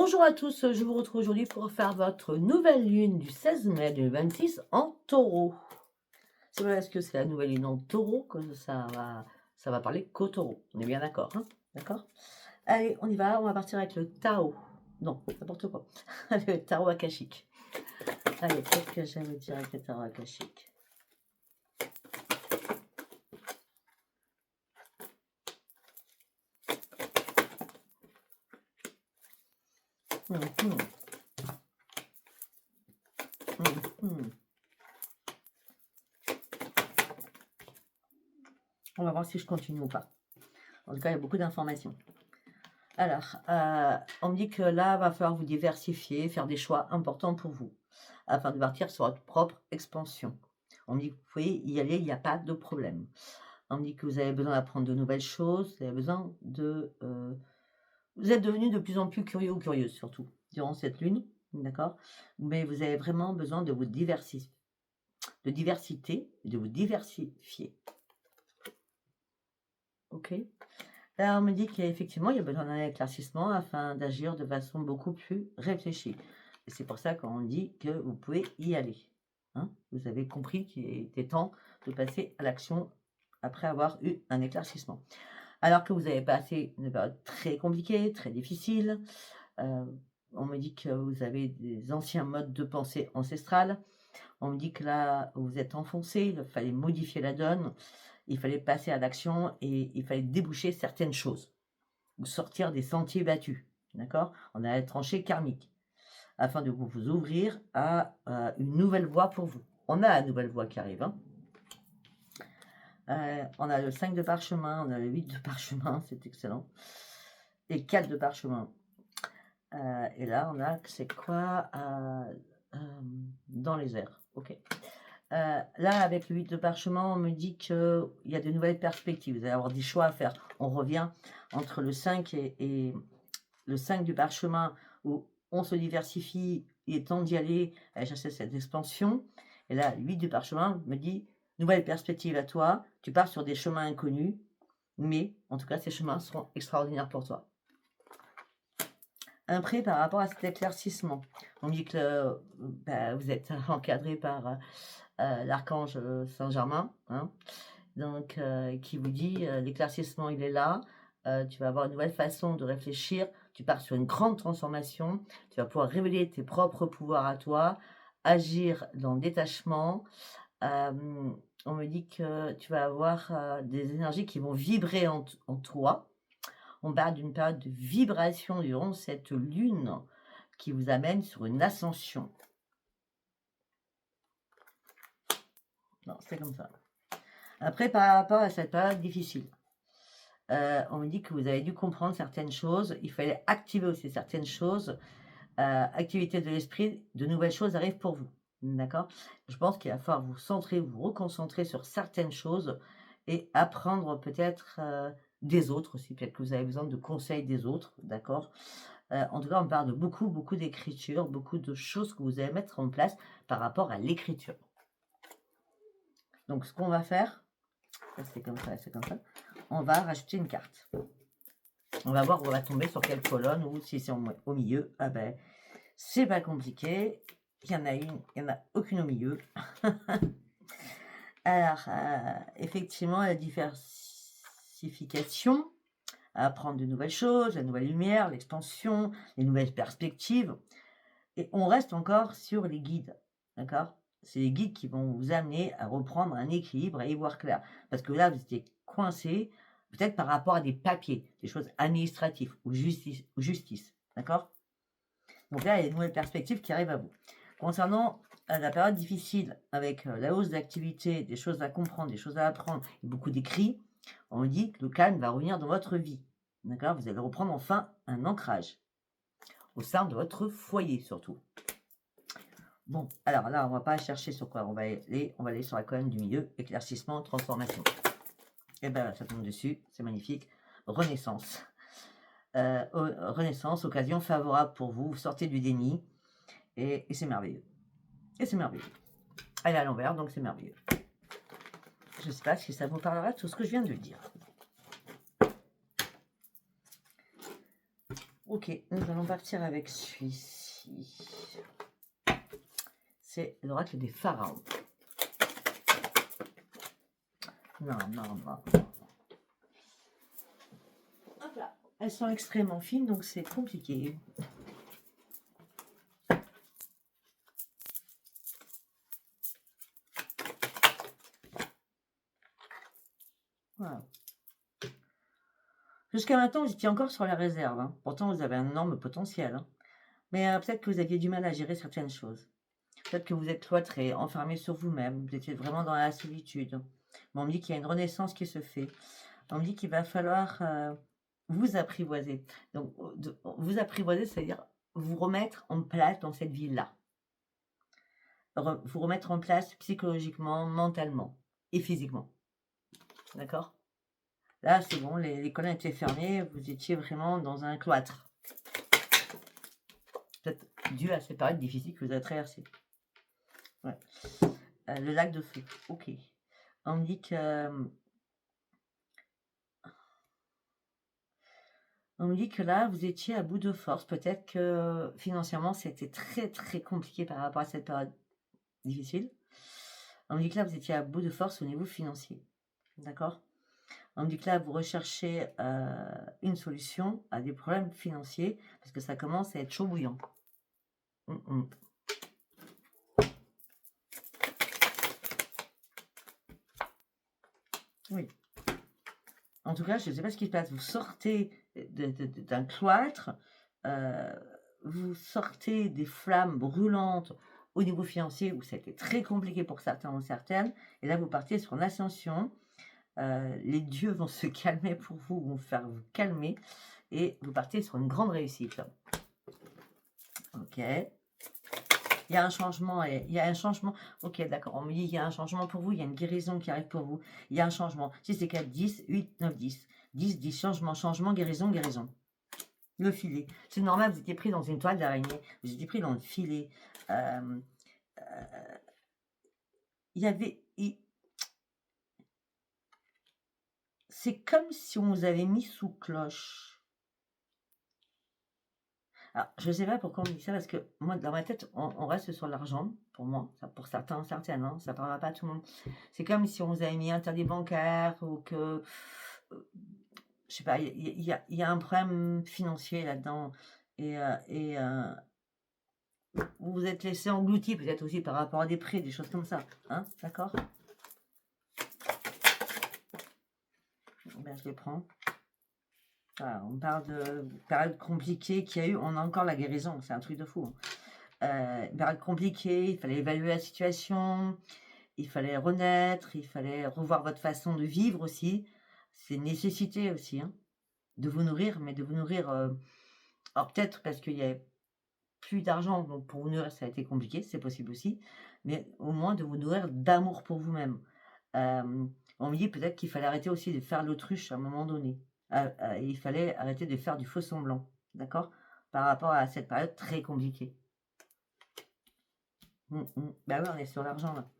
Bonjour à tous, je vous retrouve aujourd'hui pour faire votre nouvelle lune du 16 mai 2026 en taureau. C'est parce que c'est la nouvelle lune en taureau que ça va parler qu'au taureau. On est bien d'accord, hein? D'accord? Allez, on y va, on va partir avec le Tao. Non, n'importe quoi. Le tarot akashique. Allez, qu'est-ce que j'aime dire avec le tarot akashique? Mhm, mhm. On va voir si je continue ou pas. En tout cas, il y a beaucoup d'informations. Alors, on me dit que là, va falloir vous diversifier, faire des choix importants pour vous, afin de partir sur votre propre expansion. On me dit que vous pouvez y aller, il n'y a pas de problème. On me dit que vous avez besoin d'apprendre de nouvelles choses, vous avez besoin de... vous êtes devenu de plus en plus curieux ou curieuse, surtout, durant cette lune, d'accord? Mais vous avez vraiment besoin de vous diversifier, de diversité, de vous diversifier. Ok? Là, on me dit qu'effectivement, il y a besoin d'un éclaircissement afin d'agir de façon beaucoup plus réfléchie. Et c'est pour ça qu'on dit que vous pouvez y aller. Hein, vous avez compris qu'il était temps de passer à l'action après avoir eu un éclaircissement. Alors que vous avez passé une période très compliquée, très difficile. On me dit que vous avez des anciens modes de pensée ancestrales. On me dit que là, vous êtes enfoncé, il fallait modifier la donne, il fallait passer à l'action et il fallait déboucher certaines choses, ou sortir des sentiers battus, d'accord? On a la tranchée karmique, afin de vous ouvrir à une nouvelle voie pour vous. On a la nouvelle voie qui arrive, hein. On a le 5 de parchemin, on a le 8 de parchemin, c'est excellent, et 4 de parchemin. Et là, on a, c'est quoi? Dans les airs, ok. Là, avec le 8 de parchemin, on me dit qu'il y a de nouvelles perspectives. Vous allez avoir des choix à faire. On revient entre le 5 et le 5 du parchemin où on se diversifie. Il est temps d'y aller chercher cette expansion. Et là, le 8 du parchemin me dit nouvelle perspective à toi. Tu pars sur des chemins inconnus. Mais en tout cas, ces chemins seront extraordinaires pour toi. Un prêt par rapport à cet éclaircissement. On me dit que vous êtes encadré par l'archange Saint-Germain, hein, donc qui vous dit l'éclaircissement il est là, tu vas avoir une nouvelle façon de réfléchir, tu pars sur une grande transformation, tu vas pouvoir révéler tes propres pouvoirs à toi, agir dans le détachement. On me dit que tu vas avoir des énergies qui vont vibrer en toi. On parle d'une période de vibration durant cette lune qui vous amène sur une ascension. Non, c'est comme ça. Après, par rapport à cette période difficile, on me dit que vous avez dû comprendre certaines choses. Il fallait activer aussi certaines choses. Activité de l'esprit, de nouvelles choses arrivent pour vous. D'accord? Je pense qu'il va falloir vous centrer, vous reconcentrer sur certaines choses et apprendre peut-être des autres aussi. Peut-être que vous avez besoin de conseils des autres. D'accord? En tout cas, on parle de beaucoup d'écriture, beaucoup de choses que vous allez mettre en place par rapport à l'écriture. Donc, ce qu'on va faire, c'est comme ça, c'est comme ça. On va rajouter une carte. On va voir où on va tomber, sur quelle colonne, ou si c'est au milieu. Ah ben, c'est pas compliqué. Il y en a une, il n'y en a aucune au milieu. Alors, effectivement, la diversification, apprendre de nouvelles choses, la nouvelle lumière, l'expansion, les nouvelles perspectives. Et on reste encore sur les guides, d'accord? C'est les guides qui vont vous amener à reprendre un équilibre et y voir clair. Parce que là, vous étiez coincé, peut-être par rapport à des papiers, des choses administratives ou justice, d'accord? Donc là, il y a des nouvelles perspectives qui arrivent à vous. Concernant la période difficile, avec la hausse d'activité, des choses à comprendre, des choses à apprendre, et beaucoup d'écrits, on me dit que le calme va revenir dans votre vie, d'accord? Vous allez reprendre enfin un ancrage au sein de votre foyer, surtout. Bon, alors là, on va pas chercher sur quoi on va aller sur la colonne du milieu, éclaircissement, transformation. Et ben, ça tombe dessus, c'est magnifique. Renaissance. Renaissance, occasion favorable pour vous, vous sortez du déni, et c'est merveilleux. Et c'est merveilleux. Elle est à l'envers, donc c'est merveilleux. Je ne sais pas si ça vous parlera de tout ce que je viens de dire. Ok, nous allons partir avec celui-ci. C'est l'oracle des pharaons. Non, non, non. Hop là. Elles sont extrêmement fines, donc c'est compliqué. Voilà. Jusqu'à maintenant, vous étiez encore sur la réserve. Hein. Pourtant, vous avez un énorme potentiel. Hein. Mais peut-être que vous aviez du mal à gérer certaines choses. Peut-être que vous êtes cloîtré, enfermé sur vous-même. Vous étiez vraiment dans la solitude. Mais on me dit qu'il y a une renaissance qui se fait. On me dit qu'il va falloir vous apprivoiser. Donc, vous apprivoiser, c'est-à-dire vous remettre en place dans cette vie-là. Vous remettre en place psychologiquement, mentalement et physiquement. D'accord? Là, c'est bon, l'école étaient fermées, vous étiez vraiment dans un cloître. Peut-être dû à ces périodes difficiles que vous avez traversées. Ouais. Le lac de feu, ok. On me dit que... On me dit que là, vous étiez à bout de force. Peut-être que financièrement, c'était très, très compliqué par rapport à cette période difficile. On me dit que là, vous étiez à bout de force au niveau financier. D'accord? On me dit que là, vous recherchez une solution à des problèmes financiers parce que ça commence à être chaud bouillant. Oui. En tout cas, je ne sais pas ce qui se passe. Vous sortez d'un cloître, vous sortez des flammes brûlantes au niveau financier où ça a été très compliqué pour certains ou certaines. Et là, vous partez sur l'ascension. Les dieux vont se calmer pour vous, vont faire vous calmer. Et vous partez sur une grande réussite. Ok. Il y a un changement, il y a un changement. Ok, d'accord. On me dit qu'il y a un changement pour vous, il y a une guérison qui arrive pour vous. Il y a un changement. 6 et 4, 10, 8, 9, 10. 10, 10, changement, changement, guérison, guérison. Le filet. C'est normal, vous étiez pris dans une toile d'araignée. Vous étiez pris dans le filet. Il y avait... C'est comme si on vous avait mis sous cloche. Alors, je ne sais pas pourquoi on me dit ça, parce que moi, dans ma tête, on reste sur l'argent, pour moi, ça, pour certains, certaines, hein, ça ne parlera pas à tout le monde. C'est comme si on vous avait mis interdit bancaire, ou que, je sais pas, il y a un problème financier là-dedans, et vous vous êtes laissé engloutir, peut-être aussi par rapport à des prix, des choses comme ça, hein, d'accord? Ben, je les prends. Voilà, on parle de période compliquée qu'il y a eu, on a encore la guérison, c'est un truc de fou. Hein. Une période compliquée, il fallait évaluer la situation, il fallait renaître, il fallait revoir votre façon de vivre aussi. C'est une nécessité aussi, hein, de vous nourrir, mais de vous nourrir. Alors peut-être parce qu'il y a plus d'argent, donc pour vous nourrir, ça a été compliqué, c'est possible aussi, mais au moins de vous nourrir d'amour pour vous-même. On me dit peut-être qu'il fallait arrêter aussi de faire l'autruche à un moment donné. Il fallait arrêter de faire du faux semblant, d'accord? Par rapport à cette période très compliquée. Bah oui, on est sur l'argent là.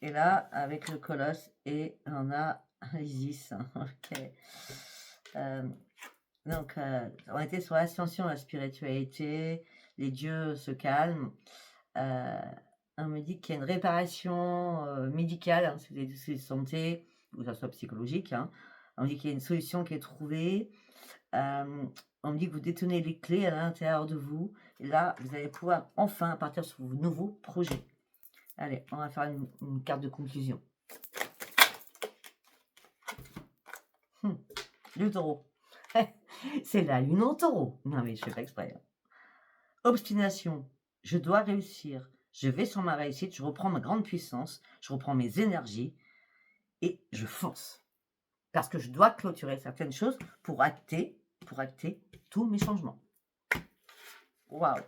Et là, avec le colosse, et on a Isis. Ok. Donc, on était sur l'ascension, la spiritualité, les dieux se calment. On me dit qu'il y a une réparation médicale, hein, si vous avez des soucis de santé, ou que ça soit psychologique. Hein. On me dit qu'il y a une solution qui est trouvée. On me dit que vous détenez les clés à l'intérieur de vous. Et là, vous allez pouvoir enfin partir sur vos nouveaux projets. Allez, on va faire une carte de conclusion. Le taureau. C'est la lune en taureau. Non, mais je fais pas exprès. Obstination. Je dois réussir. Je vais sur ma réussite. Je reprends ma grande puissance. Je reprends mes énergies. Et je fonce. Parce que je dois clôturer certaines choses pour acter tous mes changements. Waouh.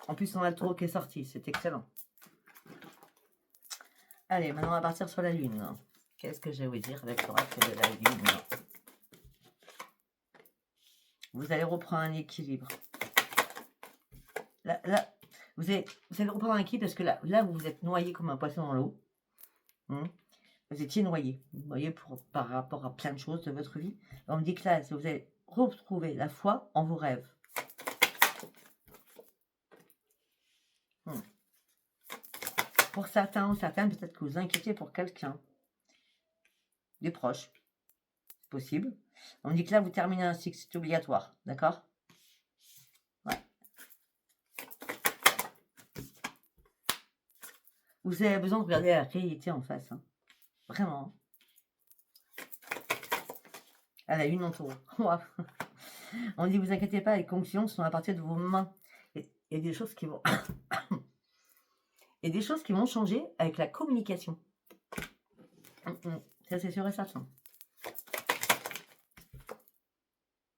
En plus, on a le taureau qui est sorti. C'est excellent. Allez, maintenant, on va partir sur la lune. Qu'est-ce que j'ai à vous dire avec l'oracle de la lune? Vous allez reprendre un équilibre. Là vous allez reprendre un équilibre parce que là, vous vous êtes noyé comme un poisson dans l'eau. Vous étiez noyé. Vous voyez, par rapport à plein de choses de votre vie. On me dit que là, vous allez retrouver la foi en vos rêves. Pour certains ou certaines, peut-être que vous inquiétez pour quelqu'un, des proches, c'est possible. On dit que là, vous terminez un cycle, c'est obligatoire, d'accord? Ouais. Vous avez besoin de regarder la réalité en face, hein. Vraiment. Elle a une en taureau. On dit, vous inquiétez pas, les conclusions sont à partir de vos mains. Il y a des choses qui vont... Il y a des choses qui vont changer avec la communication. Ça, c'est sûr et certain.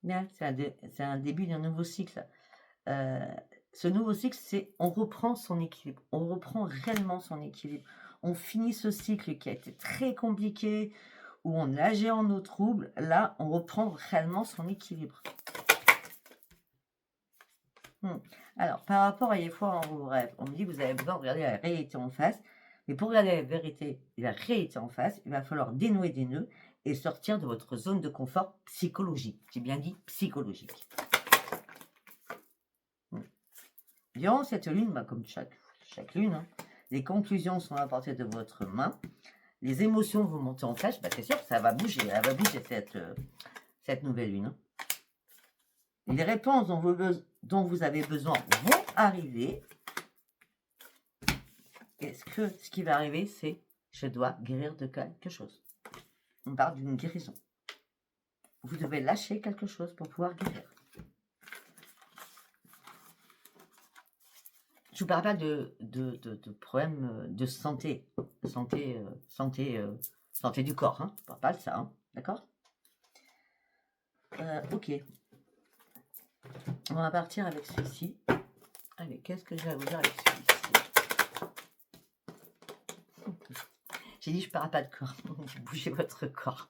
C'est un début d'un nouveau cycle. Ce nouveau cycle, c'est on reprend son équilibre. On reprend réellement son équilibre. On finit ce cycle qui a été très compliqué, où on nageait en eau trouble. Là, on reprend réellement son équilibre. Alors, par rapport à les fois en vos rêves, on me dit que vous avez besoin de regarder la réalité en face. Mais pour regarder la vérité et la réalité en face, il va falloir dénouer des nœuds et sortir de votre zone de confort psychologique. J'ai bien dit psychologique. Durant cette lune, comme chaque lune, hein, les conclusions sont à portée de votre main. Les émotions vont monter en flèche. C'est sûr que ça va bouger. Elle va bouger cette nouvelle lune. Hein. Les réponses dont vous avez besoin vont arriver. Et ce qui va arriver, c'est je dois guérir de quelque chose. On parle d'une guérison. Vous devez lâcher quelque chose pour pouvoir guérir. Je ne vous parle pas de problèmes de santé. Santé du corps. Hein. Je ne parle pas de ça. Hein. D'accord? Ok. On va partir avec celui-ci. Allez, qu'est-ce que je vais vous dire avec celui-ci? J'ai dit, je ne parle pas de corps. Bougez votre corps.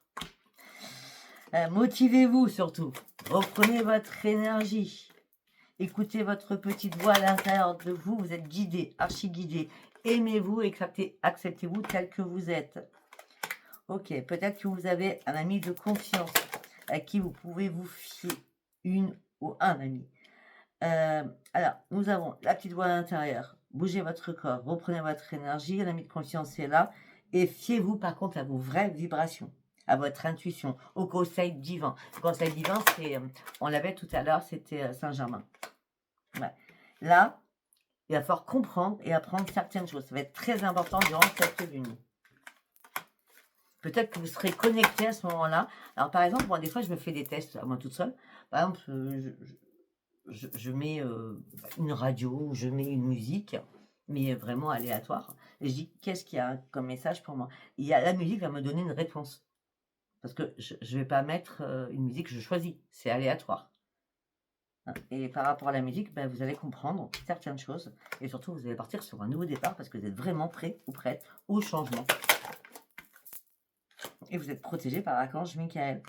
Motivez-vous surtout. Reprenez votre énergie. Écoutez votre petite voix à l'intérieur de vous. Vous êtes guidé, archi-guidé. Aimez-vous et acceptez-vous tel que vous êtes. Ok, peut-être que vous avez un ami de confiance à qui vous pouvez vous fier. Une ou un ami. Alors, nous avons la petite voix à l'intérieur. Bougez votre corps, reprenez votre énergie. Un ami de confiance est là. Et fiez-vous par contre à vos vraies vibrations, à votre intuition, au conseil divin. Le conseil divin, c'est, on l'avait tout à l'heure, c'était Saint-Germain. Ouais. Là, il va falloir comprendre et apprendre certaines choses. Ça va être très important durant cette lune. Peut-être que vous serez connecté à ce moment-là. Alors, par exemple, moi, des fois, je me fais des tests à moi toute seule. Par exemple, je mets une radio, je mets une musique, mais vraiment aléatoire. Et je dis, qu'est-ce qu'il y a comme message pour moi? La musique va me donner une réponse. Parce que je ne vais pas mettre une musique que je choisis. C'est aléatoire. Et par rapport à la musique, vous allez comprendre certaines choses. Et surtout, vous allez partir sur un nouveau départ parce que vous êtes vraiment prêt ou prête au changement. Et vous êtes protégé par l'archange Michael.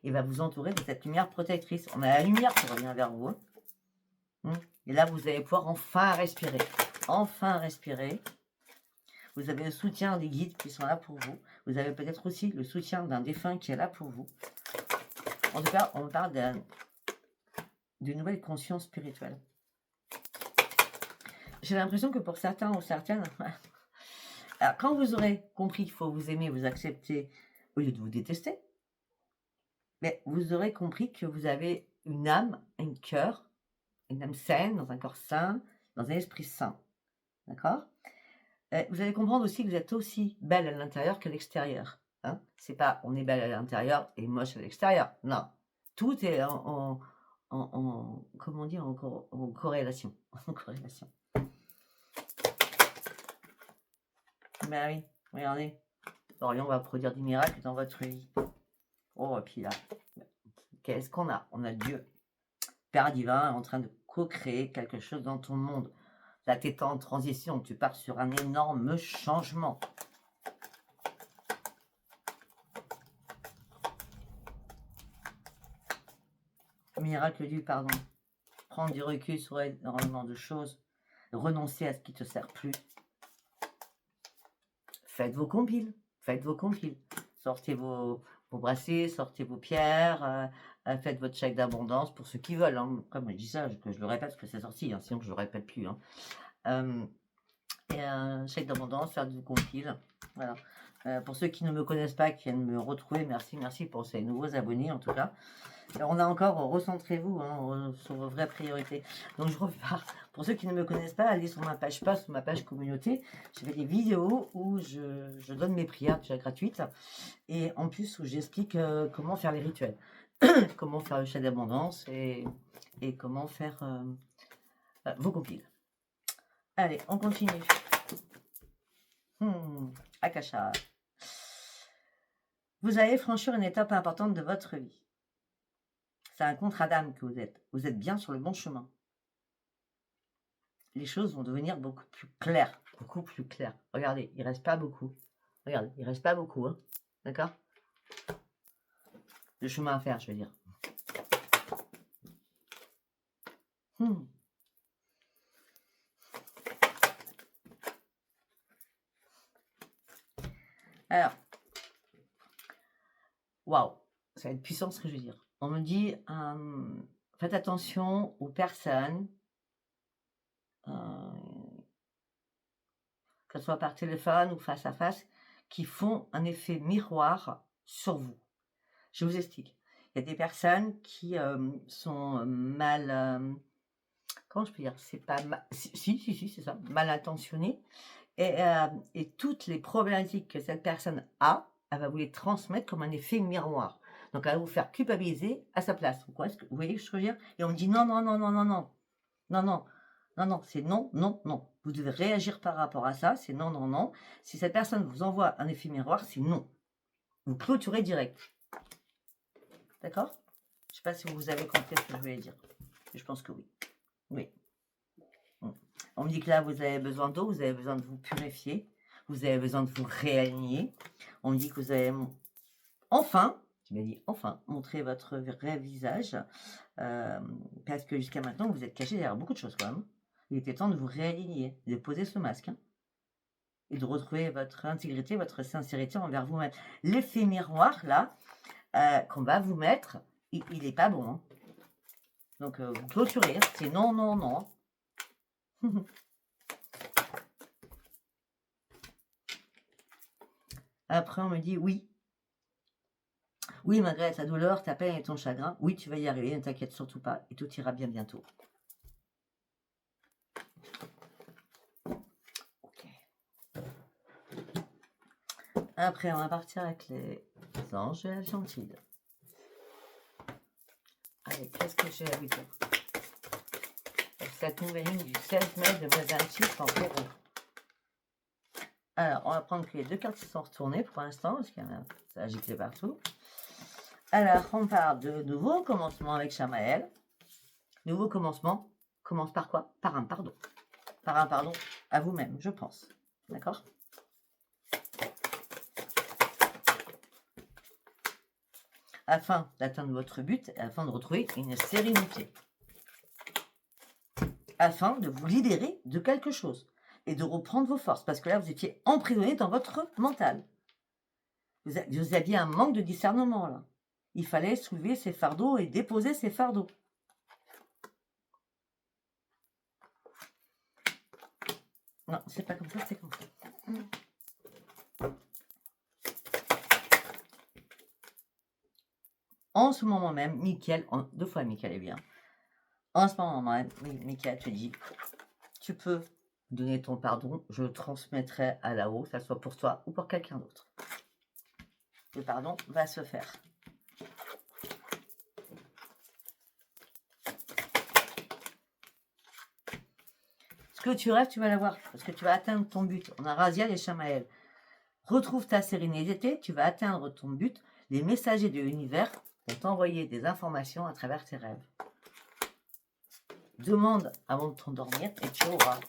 Il va vous entourer de cette lumière protectrice. On a la lumière qui revient vers vous. Et là, vous allez pouvoir enfin respirer. Enfin respirer. Vous avez le soutien des guides qui sont là pour vous. Vous avez peut-être aussi le soutien d'un défunt qui est là pour vous. En tout cas, on parle d'une nouvelle conscience spirituelle. J'ai l'impression que pour certains ou certaines, alors quand vous aurez compris qu'il faut vous aimer, vous accepter, au lieu de vous détester, mais vous aurez compris que vous avez une âme, un cœur, une âme saine, dans un corps sain, dans un esprit sain. D'accord? Vous allez comprendre aussi que vous êtes aussi belle à l'intérieur qu'à l'extérieur. Hein? C'est pas on est belle à l'intérieur et moche à l'extérieur. Non. Tout est comment dire, en corrélation. En corrélation. Ben oui, regardez. L'Orient va produire des miracles dans votre vie. Oh, et puis là, qu'est-ce qu'on a? On a Dieu, Père divin, en train de co-créer quelque chose dans ton monde. Là, tu es en transition, tu pars sur un énorme changement. Miracle du pardon. Prendre du recul sur énormément de choses. Renoncer à ce qui ne te sert plus. Faites vos compiles. Faites vos compiles. Sortez vos vos bracelets, sortez vos pierres, faites votre chèque d'abondance pour ceux qui veulent. Hein. Après, moi, je dis ça, que je le répète parce que c'est sorti, hein, sinon je ne le répète plus. Hein. Et un chèque d'abondance, faire du compile. Voilà. Pour ceux qui ne me connaissent pas, qui viennent me retrouver, merci pour ces nouveaux abonnés en tout cas. Alors, on a encore, recentrez-vous hein, sur vos vraies priorités. Donc je repars. Pour ceux qui ne me connaissent pas, allez sur ma page post ou ma page communauté. Je fais des vidéos où je donne mes prières déjà gratuites et en plus où j'explique comment faire les rituels, comment faire le chèque d'abondance et comment faire vos compiles. Allez, on continue. Akasha. Vous allez franchir une étape importante de votre vie. C'est un contrat d'âme que vous êtes. Vous êtes bien sur le bon chemin. Les choses vont devenir beaucoup plus claires. Beaucoup plus claires. Regardez, il ne reste pas beaucoup. Regardez, il ne reste pas beaucoup. Hein. D'accord? Le chemin à faire, je veux dire. Alors, waouh, ça va être puissant ce que je veux dire. On me dit, faites attention aux personnes, que ce soit par téléphone ou face à face, qui font un effet miroir sur vous. Je vous explique. Il y a des personnes qui sont mal, comment je peux dire, c'est pas mal, si, c'est ça, mal intentionnées. Et toutes les problématiques que cette personne a, elle va vous les transmettre comme un effet miroir. Donc, elle va vous faire culpabiliser à sa place. Vous voyez ce que je veux dire? Et on me dit non, c'est non. Vous devez réagir par rapport à ça, c'est non. Si cette personne vous envoie un effet miroir, c'est non. Vous clôturez direct. D'accord? Je ne sais pas si vous avez compris ce que je voulais dire. Je pense que oui. Oui. On me dit que là, vous avez besoin d'eau, vous avez besoin de vous purifier, vous avez besoin de vous réaligner. On me dit que vous avez enfin, tu m'as dit enfin, montrer votre vrai visage, parce que jusqu'à maintenant, vous êtes caché derrière beaucoup de choses quand même. Il était temps de vous réaligner, de poser ce masque, hein, et de retrouver votre intégrité, votre sincérité envers vous-même. L'effet miroir, là, qu'on va vous mettre, il n'est pas bon. Hein. Donc, vous clôturez, c'est non. Après, on me dit oui. Oui, malgré ta douleur, ta peine et ton chagrin, oui, tu vas y arriver, ne t'inquiète surtout pas, et tout ira bien bientôt. Ok. Après, on va partir avec les anges de la gentille. Allez, qu'est-ce que j'ai à vous dire? Cette nouvelle ligne du 16 mai 2026 en Taureau. Alors, on va prendre que les deux cartes qui sont retournées pour l'instant, parce qu'il y en a, ça a giclé partout. Alors, on parle de nouveau commencement avec Shamael. Nouveau commencement commence par quoi? Par un pardon. Par un pardon à vous-même, je pense. D'accord? Afin d'atteindre votre but, afin de retrouver une sérénité. Afin de vous libérer de quelque chose et de reprendre vos forces. Parce que là, vous étiez emprisonné dans votre mental. Vous aviez un manque de discernement, là. Il fallait soulever ces fardeaux et déposer ces fardeaux. Non, c'est pas comme ça, c'est comme ça. En ce moment même, Michael, deux fois Michael est bien. En ce moment même, Michael te dit, tu peux donner ton pardon, je le transmettrai à là-haut, ça soit pour toi ou pour quelqu'un d'autre. Le pardon va se faire. Ce que tu rêves, tu vas l'avoir, parce que tu vas atteindre ton but. On a Raziel et Shamael. Retrouve ta sérénité, tu vas atteindre ton but. Les messagers de l'univers vont t'envoyer des informations à travers tes rêves. Demande avant de t'endormir et tu auras.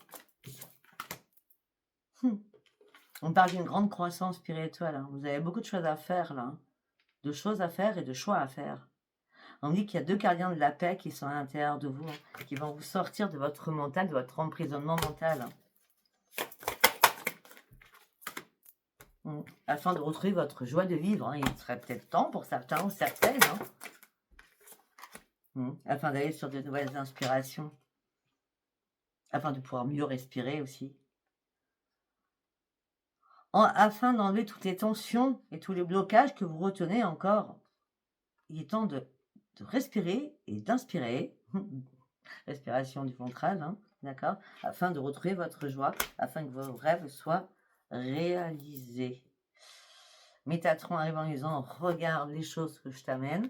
On parle d'une grande croissance spirituelle. Hein. Vous avez beaucoup de choses à faire là. Hein. De choses à faire et de choix à faire. On dit qu'il y a deux gardiens de la paix qui sont à l'intérieur de vous, hein, qui vont vous sortir de votre mental, de votre emprisonnement mental. Hein. Afin de retrouver votre joie de vivre, hein. Il serait peut-être temps pour certains ou certaines, hein, afin d'aller sur de nouvelles inspirations, afin de pouvoir mieux respirer aussi. Afin d'enlever toutes les tensions et tous les blocages que vous retenez encore, il est temps de respirer et d'inspirer. Respiration du ventral, hein, d'accord? Afin de retrouver votre joie, afin que vos rêves soient réalisés. Métatron arrive en disant, regarde les choses que je t'amène,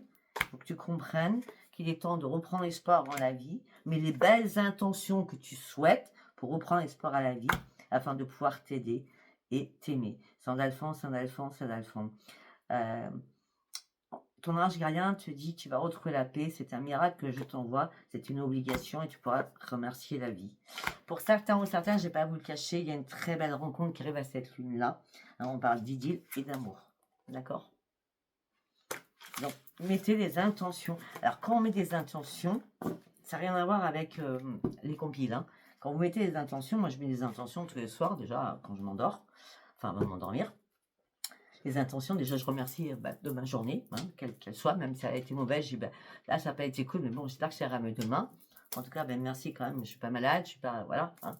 pour que tu comprennes qu'il est temps de reprendre espoir dans la vie, mais les belles intentions que tu souhaites pour reprendre espoir à la vie, afin de pouvoir t'aider et t'aimer. Sandalphon, Sandalphon, Sandalphon. Ton ange gardien te dit, tu vas retrouver la paix, c'est un miracle que je t'envoie, c'est une obligation et tu pourras remercier la vie. Pour certains ou certains, je ne vais pas vous le cacher, il y a une très belle rencontre qui arrive à cette lune-là. On parle d'idylle et d'amour. D'accord? Donc, mettez des intentions. Alors, quand on met des intentions, ça n'a rien à voir avec les compiles. Hein. Quand vous mettez des intentions, moi je mets des intentions tous les soirs, déjà quand je m'endors, enfin avant de m'endormir. Les intentions, déjà je remercie de ma journée, hein, quelle qu'elle soit, même si elle a été mauvaise, je dis, là ça n'a pas été cool, mais bon, j'espère que ça ira mieux demain. En tout cas, merci quand même, je ne suis pas malade, je suis pas, voilà. Hein.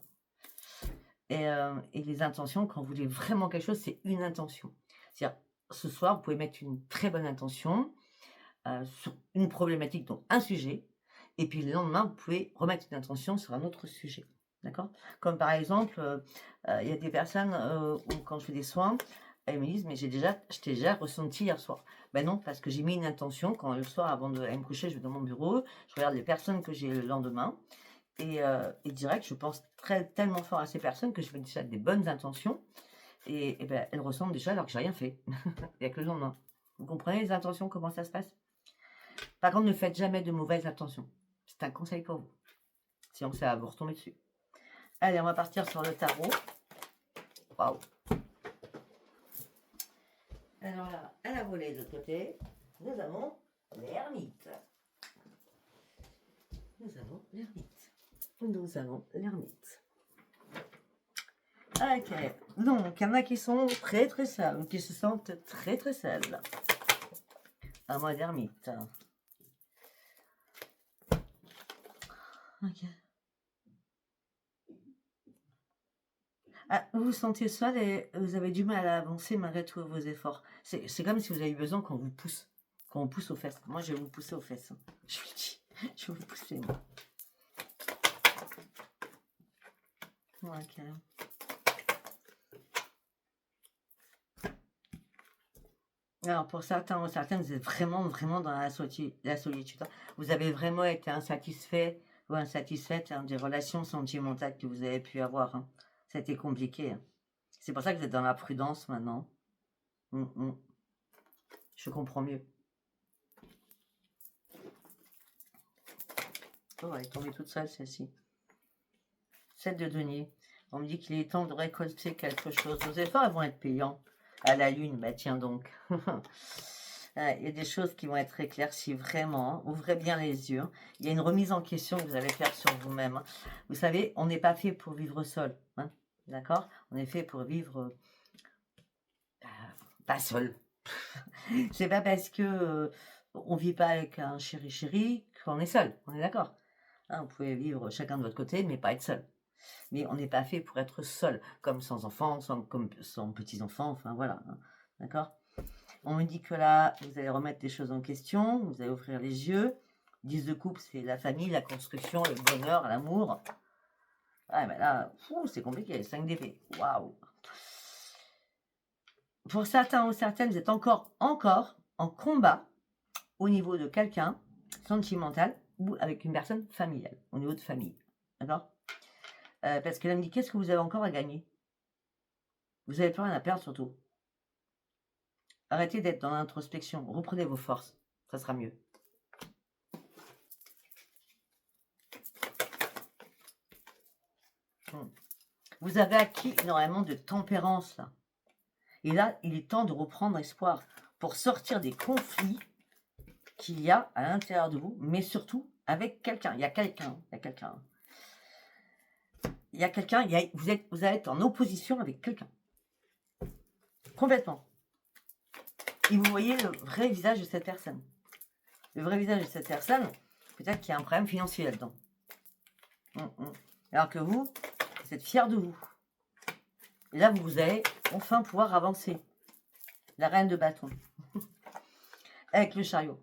Et les intentions, quand vous voulez vraiment quelque chose, c'est une intention. C'est-à-dire, ce soir, vous pouvez mettre une très bonne intention sur une problématique, donc un sujet, et puis le lendemain, vous pouvez remettre une intention sur un autre sujet. D'accord? Comme par exemple, il y a des personnes où quand je fais des soins, elles me disent, mais je t'ai déjà ressenti hier soir. Ben non, parce que j'ai mis une intention, quand le soir, avant d'aller me coucher, je vais dans mon bureau, je regarde les personnes que j'ai le lendemain, et direct, je pense tellement fort à ces personnes que je fais déjà des bonnes intentions, et elles ressentent déjà alors que j'ai rien fait. Il n'y a que le lendemain. Vous comprenez les intentions, comment ça se passe? Par contre, ne faites jamais de mauvaises intentions. C'est un conseil pour vous. Sinon, ça va vous retomber dessus. Allez, on va partir sur le tarot. Waouh! Alors là, à la volée de l'autre côté, nous avons l'ermite. Nous avons l'ermite. Nous avons l'ermite. Ok. Donc, il y en a qui sont très très seuls, qui se sentent très très seuls. Un mot d'ermite. Ok. Ah, vous vous sentez seul et vous avez du mal à avancer malgré tous vos efforts. C'est comme si vous avez besoin qu'on vous pousse. Qu'on vous pousse aux fesses. Moi, je vais vous pousser aux fesses. Hein. Je vous le dis. Je vais vous pousser, moi. Ok. Alors, pour certains ou certaines, vous êtes vraiment, vraiment dans la solitude. Hein. Vous avez vraiment été insatisfait ou insatisfaite des relations sentimentales que vous avez pu avoir. Hein. Ça a été compliqué. Hein. C'est pour ça que vous êtes dans la prudence maintenant. Je comprends mieux. Oh, elle est tombée toute seule, celle-ci. 7 de denier. On me dit qu'il est temps de récolter quelque chose. Vos efforts vont être payants. À la lune, bah tiens donc. Il y a des choses qui vont être éclaircies vraiment. Ouvrez bien les yeux. Il y a une remise en question que vous allez faire sur vous-même. Vous savez, on n'est pas fait pour vivre seul. Hein, d'accord? On est fait pour vivre pas seul. C'est pas parce que on vit pas avec un chéri qu'on est seul. On est d'accord? Hein, vous pouvez vivre chacun de votre côté, mais pas être seul. Mais on n'est pas fait pour être seul, comme sans enfants, comme sans petits-enfants, enfin voilà. Hein, d'accord? On me dit que là, vous allez remettre les choses en question, vous allez ouvrir les yeux. 10 de coupe, c'est la famille, la construction, le bonheur, l'amour. Ah, mais là, c'est compliqué. 5 d'épée. Waouh! Pour certains ou certaines, vous êtes encore en combat au niveau de quelqu'un sentimental ou avec une personne familiale, au niveau de famille. D'accord? Parce que là, me dit, qu'est-ce que vous avez encore à gagner? Vous n'avez plus rien à perdre surtout. Arrêtez d'être dans l'introspection. Reprenez vos forces. Ça sera mieux. Vous avez acquis énormément de tempérance là. Et là, il est temps de reprendre espoir pour sortir des conflits qu'il y a à l'intérieur de vous, mais surtout avec quelqu'un. Il y a quelqu'un. Vous allez être en opposition avec quelqu'un. Complètement. Et vous voyez le vrai visage de cette personne. Le vrai visage de cette personne, peut-être qu'il y a un problème financier là-dedans. Alors que vous êtes fier de vous. Et là, vous allez enfin pouvoir avancer. La reine de bâton. Avec le chariot.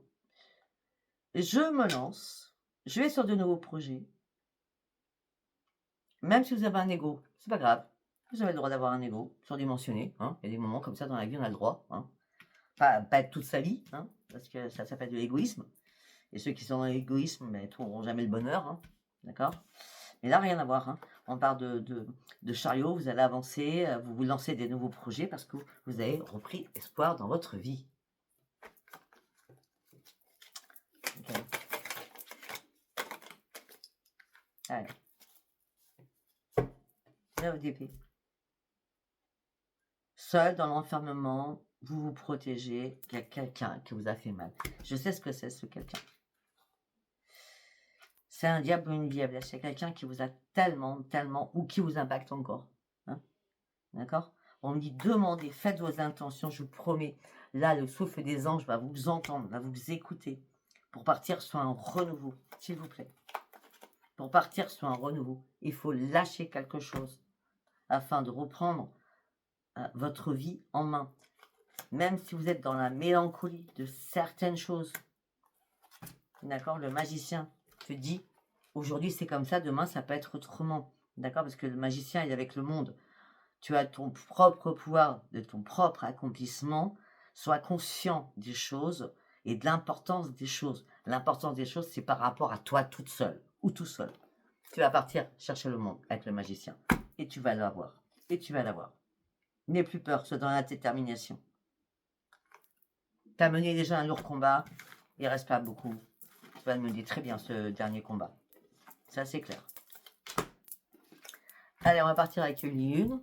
Je me lance. Je vais sur de nouveaux projets. Même si vous avez un ego, c'est pas grave. Vous avez le droit d'avoir un ego surdimensionné. Hein. Il y a des moments comme ça dans la vie, on a le droit. Hein. Pas être toute sa vie, hein, parce que ça s'appelle de l'égoïsme. Et ceux qui sont dans l'égoïsme ne trouveront jamais le bonheur. Hein. D'accord? Mais là, rien à voir. Hein. On parle de chariot, vous allez avancer, vous vous lancez des nouveaux projets parce que vous avez repris espoir dans votre vie. Okay. Allez. 9 d'épée. Seul dans l'enfermement, vous vous protégez. Il y a quelqu'un qui vous a fait mal. Je sais ce que c'est, ce quelqu'un. C'est un diable ou une diablesse. C'est quelqu'un qui vous a tellement, ou qui vous impacte encore. Hein. D'accord? On me dit, demandez, faites vos intentions, je vous promets. Là, le souffle des anges va vous entendre, va vous écouter. Pour partir sur un renouveau, s'il vous plaît. Pour partir sur un renouveau, il faut lâcher quelque chose afin de reprendre votre vie en main. Même si vous êtes dans la mélancolie de certaines choses. D'accord? Le magicien te dit, aujourd'hui c'est comme ça, demain ça peut être autrement. D'accord? Parce que le magicien il est avec le monde. Tu as ton propre pouvoir, de ton propre accomplissement. Sois conscient des choses et de l'importance des choses. L'importance des choses, c'est par rapport à toi toute seule ou tout seul. Tu vas partir chercher le monde avec le magicien. Et tu vas l'avoir. Et tu vas l'avoir. N'aie plus peur, sois dans la détermination. Tu as mené déjà un lourd combat. Il ne reste pas beaucoup. Tu vas le mener très bien ce dernier combat. Ça, c'est clair. Allez, on va partir avec une lune.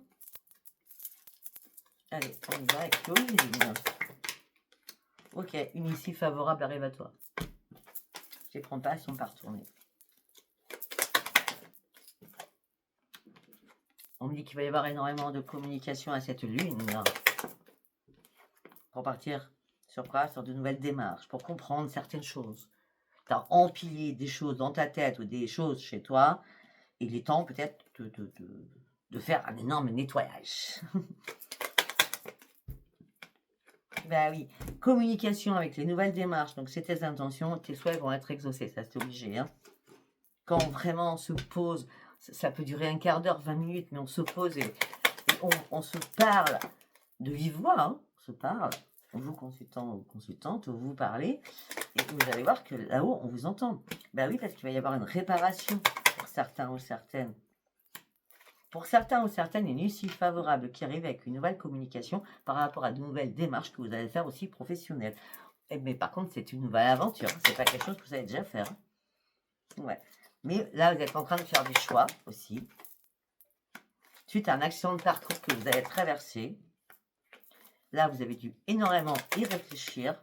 Allez, on y va avec une lune. Ok, une issue favorable arrive à toi. Je les prends pas, ils sont pas retournés. On me dit qu'il va y avoir énormément de communication à cette lune. Là. Pour partir sur quoi? Sur de nouvelles démarches, pour comprendre certaines choses. Tu as empilé des choses dans ta tête ou des choses chez toi. Il est temps peut-être de faire un énorme nettoyage. Ben oui, communication avec les nouvelles démarches, donc c'est tes intentions, tes souhaits vont être exaucés, ça c'est obligé. Hein. Quand vraiment on se pose, ça peut durer un quart d'heure, 20 minutes, mais on se pose et on se parle de vive voix, hein, on se parle, vous consultant ou consultante, vous parlez, et vous allez voir que là-haut on vous entend. Ben oui, parce qu'il va y avoir une réparation pour certains ou certaines. Pour certains ou certaines, une issue favorable qui arrive avec une nouvelle communication par rapport à de nouvelles démarches que vous allez faire aussi professionnelles. Mais par contre, c'est une nouvelle aventure. C'est pas quelque chose que vous allez déjà faire. Ouais. Mais là, vous êtes en train de faire des choix aussi. Suite à un accident de parcours que vous allez traverser. Là, vous avez dû énormément y réfléchir.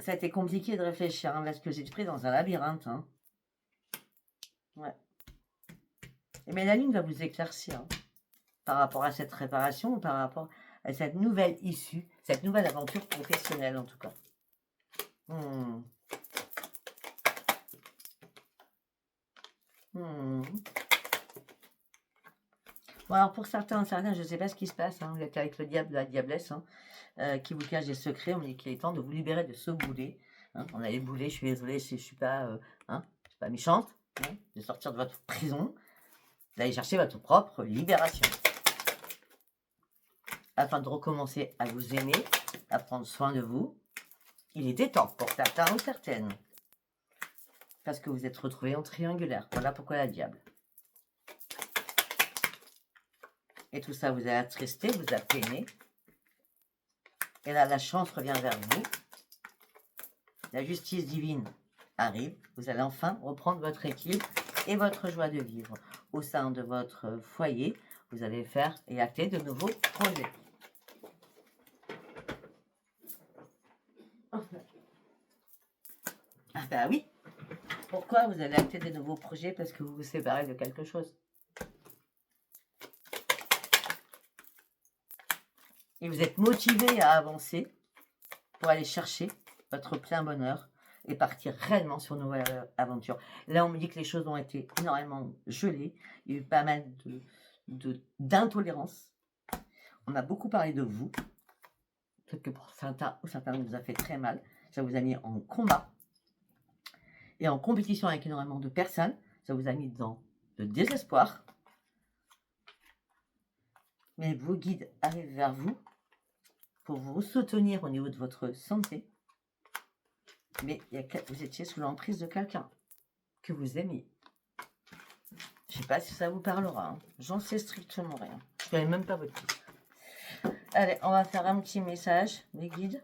Ça a été compliqué de réfléchir, hein, parce que j'ai pris dans un labyrinthe. Hein. Ouais. Mais la lune va vous éclaircir hein, par rapport à cette réparation, par rapport à cette nouvelle issue, cette nouvelle aventure professionnelle en tout cas. Bon alors pour certains, je ne sais pas ce qui se passe, hein, vous êtes avec le diable, la diablesse, hein, qui vous cache des secrets, on me dit qu'il est temps de vous libérer de ce boulet. Hein. On a les boulets, je suis désolée, je ne suis pas, je suis pas méchante, hein, de sortir de votre prison, d'aller chercher votre propre libération. Afin de recommencer à vous aimer, à prendre soin de vous, il était temps pour certains ou certaines. Parce que vous êtes retrouvés en triangulaire. Voilà pourquoi la diable. Et tout ça vous a attristé, vous a peiné. Et là, la chance revient vers vous. La justice divine arrive. Vous allez enfin reprendre votre équilibre et votre joie de vivre. Au sein de votre foyer, vous allez faire et acter de nouveaux projets. Ah ben oui. Pourquoi vous allez acter des nouveaux projets? Parce que vous vous séparez de quelque chose. Et vous êtes motivé à avancer pour aller chercher votre plein bonheur et partir réellement sur une nouvelle aventure. Là, on me dit que les choses ont été énormément gelées. Il y a eu pas mal d'intolérance. On a beaucoup parlé de vous. Peut-être que pour certains vous a fait très mal. Ça vous a mis en combat et en compétition avec énormément de personnes. Ça vous a mis dans le désespoir. Mais vos guides arrivent vers vous pour vous soutenir au niveau de votre santé. Mais vous étiez sous l'emprise de quelqu'un que vous aimiez. Je ne sais pas si ça vous parlera. Hein. J'en sais strictement rien. Je ne connais même pas votre titre. Allez, on va faire un petit message, les guides.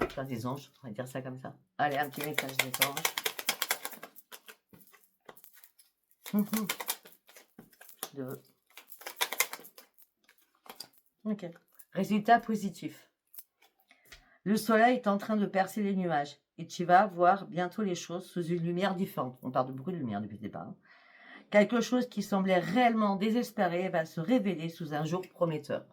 Enfin, des anges, on va dire ça comme ça. Allez, un petit message des anges. Ok. Résultat positif. Le soleil est en train de percer les nuages et tu vas voir bientôt les choses sous une lumière différente. On parle de beaucoup de lumière depuis le départ. Hein. Quelque chose qui semblait réellement désespéré va se révéler sous un jour prometteur.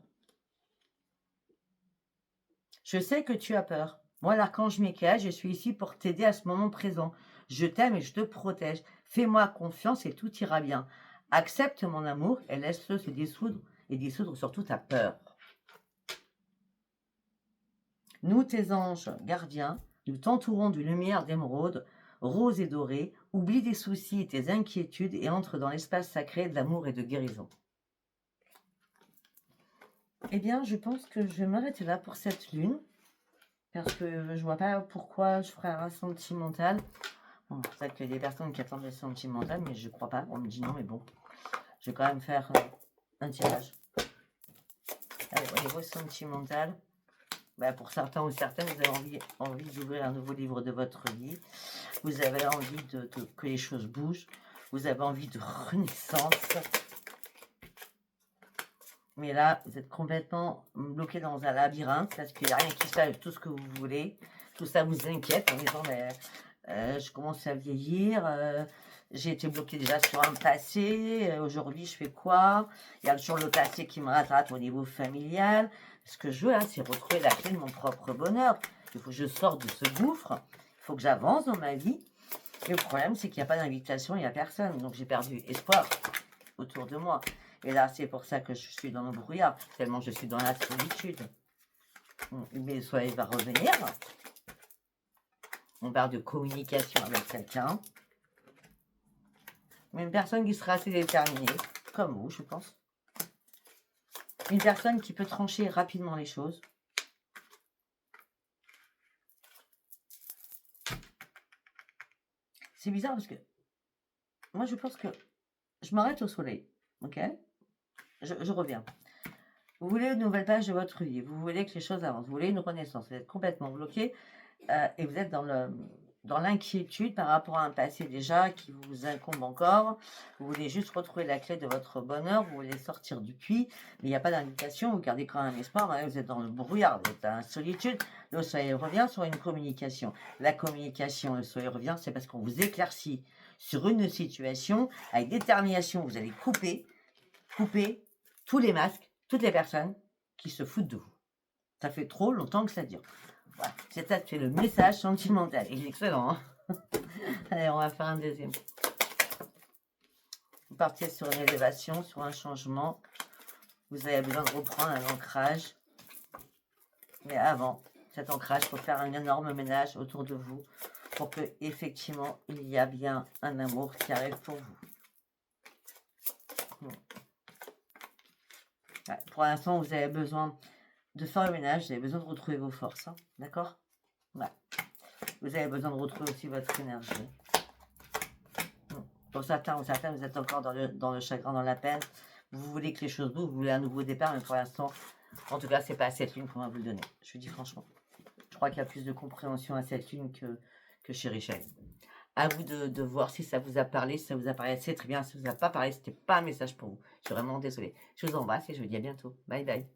Je sais que tu as peur. Moi, l'archange Michael, je suis ici pour t'aider à ce moment présent. Je t'aime et je te protège. Fais-moi confiance et tout ira bien. Accepte mon amour et laisse-le se dissoudre et dissoudre surtout ta peur. Nous, tes anges gardiens, nous t'entourons d'une lumière d'émeraude, rose et dorée. Oublie tes soucis et tes inquiétudes et entre dans l'espace sacré de l'amour et de guérison. Eh bien, je pense que je vais m'arrêter là pour cette lune. Parce que je vois pas pourquoi je ferais un sentimental. Bon, c'est vrai qu'il y a des personnes qui attendent le sentimental, mais je crois pas. On me dit non, mais bon. Je vais quand même faire un tirage. Allez, au niveau sentimental, bah, pour certains ou certaines, vous avez envie d'ouvrir un nouveau livre de votre vie. Vous avez envie que les choses bougent. Vous avez envie de renaissance. Mais là, vous êtes complètement bloqué dans un labyrinthe parce qu'il n'y a rien qui se fait avec tout ce que vous voulez. Tout ça vous inquiète en disant, mais, je commence à vieillir, j'ai été bloqué déjà sur un passé, aujourd'hui je fais quoi? Il y a toujours le passé qui me rattrape au niveau familial. Ce que je veux, hein, c'est retrouver la clé de mon propre bonheur. Il faut que je sorte de ce gouffre, il faut que j'avance dans ma vie. Et le problème, c'est qu'il n'y a pas d'invitation, il n'y a personne. Donc j'ai perdu espoir autour de moi. Et là, c'est pour ça que je suis dans le brouillard, tellement je suis dans la solitude. Mais le soleil va revenir. On parle de communication avec quelqu'un. Mais une personne qui sera assez déterminée, comme vous, je pense. Une personne qui peut trancher rapidement les choses. C'est bizarre parce que moi, je pense que je m'arrête au soleil. Ok? Je reviens. Vous voulez une nouvelle page de votre vie, vous voulez que les choses avancent, vous voulez une renaissance, vous êtes complètement bloqué et vous êtes dans l'inquiétude par rapport à un passé déjà qui vous incombe encore. Vous voulez juste retrouver la clé de votre bonheur, vous voulez sortir du puits, mais il n'y a pas d'invitation, vous gardez quand même espoir, hein, vous êtes dans le brouillard, vous êtes dans la solitude. Le soleil revient sur une communication. La communication, le soleil revient, c'est parce qu'on vous éclaircit sur une situation avec détermination. Vous allez couper tous les masques, toutes les personnes qui se foutent de vous. Ça fait trop longtemps que ça dure. Voilà, c'est ça, c'est le message sentimental. Il est excellent, hein. Allez, on va faire un deuxième. Vous partez sur une élévation, sur un changement. Vous avez besoin de reprendre un ancrage. Mais avant cet ancrage, il faut faire un énorme ménage autour de vous pour que, effectivement, il y a bien un amour qui arrive pour vous. Ouais, pour l'instant, vous avez besoin de faire le ménage, vous avez besoin de retrouver vos forces, hein, d'accord? Ouais. Vous avez besoin de retrouver aussi votre énergie. Pour certains ou certaines, vous êtes encore dans le chagrin, dans la peine. Vous voulez que les choses bougent, vous voulez un nouveau départ, mais pour l'instant, en tout cas, c'est pas à cette lune qu'on va vous le donner. Je vous dis franchement. Je crois qu'il y a plus de compréhension à cette lune que chez Richel. À vous de voir si ça vous a parlé. Si ça vous a parlé, c'est très bien. Si ça vous a pas parlé, c'était pas un message pour vous. Je suis vraiment désolée. Je vous embrasse et je vous dis à bientôt. Bye bye.